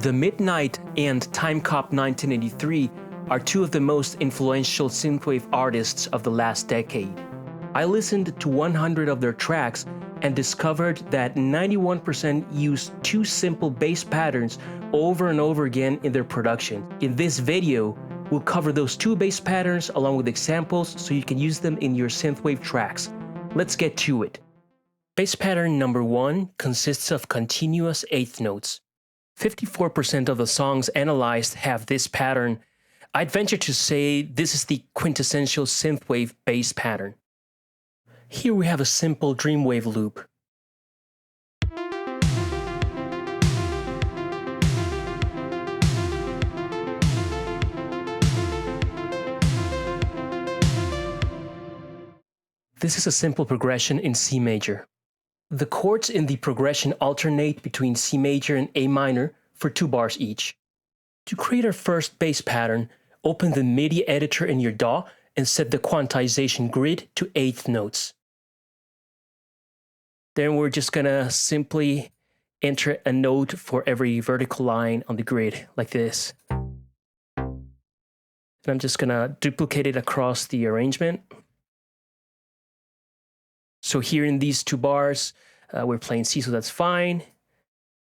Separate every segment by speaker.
Speaker 1: The Midnight and Timecop 1983 are two of the most influential synthwave artists of the last decade. I listened to 100 of their tracks and discovered that 91% use two simple bass patterns over and over again in their production. In this video, we'll cover those two bass patterns along with examples so you can use them in your synthwave tracks. Let's get to it. Bass pattern number 1 consists of continuous eighth notes. 54% of the songs analyzed have this pattern. I'd venture to say this is the quintessential synthwave bass pattern. Here we have a simple Dreamwave loop. This is a simple progression in C major. The chords in the progression alternate between C major and A minor for 2 bars each. To create our first bass pattern, open the MIDI editor in your DAW and set the quantization grid to eighth notes. Then we're just gonna simply enter a note for every vertical line on the grid, like this. And I'm just gonna duplicate it across the arrangement. So here in these 2 bars, we're playing C, so that's fine.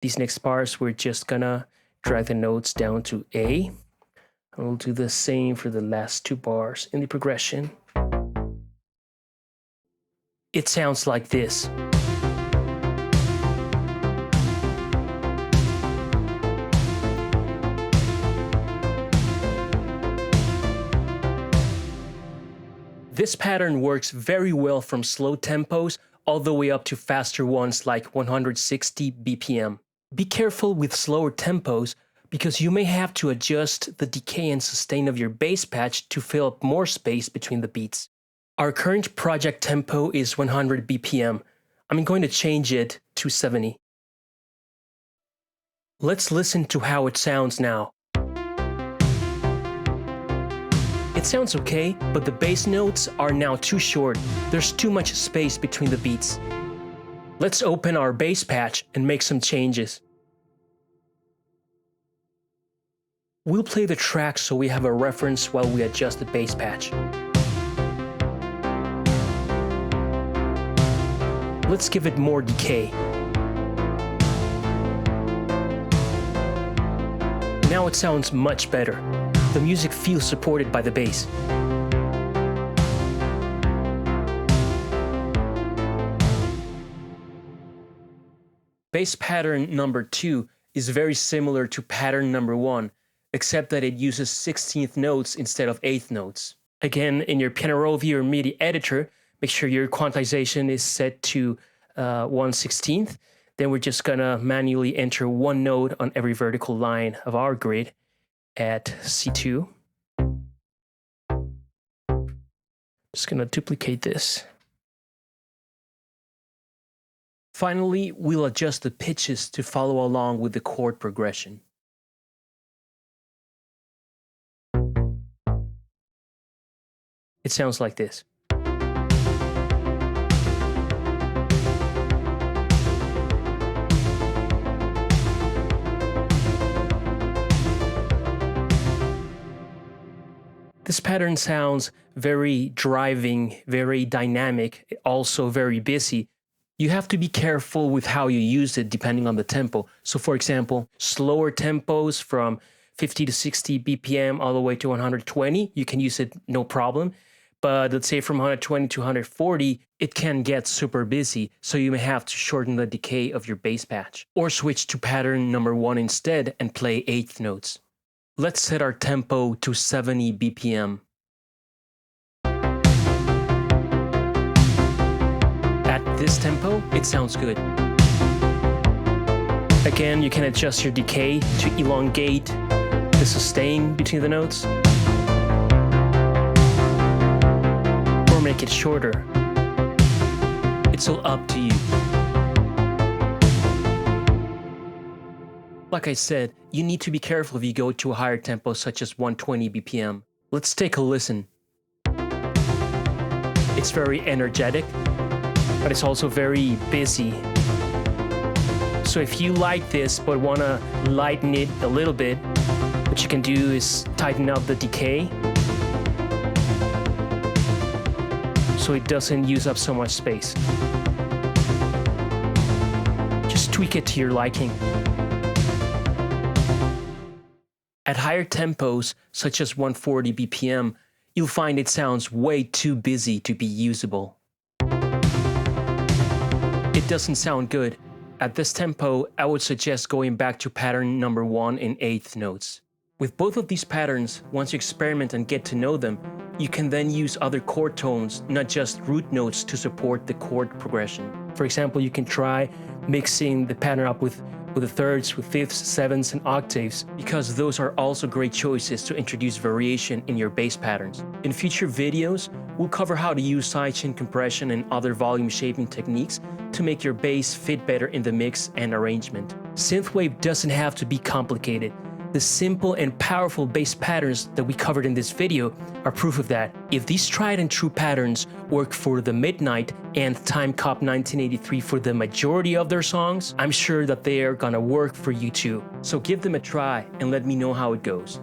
Speaker 1: These next bars, we're just gonna drag the notes down to A. And we'll do the same for the last 2 bars in the progression. It sounds like this. This pattern works very well from slow tempos all the way up to faster ones like 160 BPM. Be careful with slower tempos because you may have to adjust the decay and sustain of your bass patch to fill up more space between the beats. Our current project tempo is 100 BPM. I'm going to change it to 70. Let's listen to how it sounds now. It sounds okay, but the bass notes are now too short. There's too much space between the beats. Let's open our bass patch and make some changes. We'll play the track so we have a reference while we adjust the bass patch. Let's give it more decay. Now it sounds much better. The music feels supported by the bass. Bass pattern number 2 is very similar to pattern number 1, except that it uses 16th notes instead of 8th notes. Again, in your piano roll view or MIDI editor, make sure your quantization is set to 1/16. Then we're just gonna manually enter 1 note on every vertical line of our grid at C2. Just gonna duplicate this. Finally, we'll adjust the pitches to follow along with the chord progression. It sounds like this. This pattern sounds very driving, very dynamic, also very busy. You have to be careful with how you use it depending on the tempo. So for example, slower tempos from 50 to 60 BPM all the way to 120, you can use it no problem. But let's say from 120 to 140, it can get super busy, so you may have to shorten the decay of your bass patch. Or switch to pattern number 1 instead and play 8th notes. Let's set our tempo to 70 BPM. At this tempo, it sounds good. Again, you can adjust your decay to elongate the sustain between the notes, or make it shorter. It's all up to you. Like I said, you need to be careful if you go to a higher tempo such as 120 BPM. Let's take a listen. It's very energetic, but it's also very busy. So if you like this but want to lighten it a little bit, what you can do is tighten up the decay so it doesn't use up so much space. Just tweak it to your liking. At higher tempos, such as 140 BPM, you'll find it sounds way too busy to be usable. It doesn't sound good. At this tempo, I would suggest going back to pattern number 1 in eighth notes. With both of these patterns, once you experiment and get to know them, you can then use other chord tones, not just root notes, to support the chord progression. For example, you can try mixing the pattern up with the thirds, with fifths, sevenths, and octaves, because those are also great choices to introduce variation in your bass patterns. In future videos, we'll cover how to use sidechain compression and other volume shaping techniques to make your bass fit better in the mix and arrangement. Synthwave doesn't have to be complicated. The simple and powerful bass patterns that we covered in this video are proof of that. If these tried and true patterns work for The Midnight and Time Cop 1983 for the majority of their songs, I'm sure that they are gonna work for you too. So give them a try and let me know how it goes.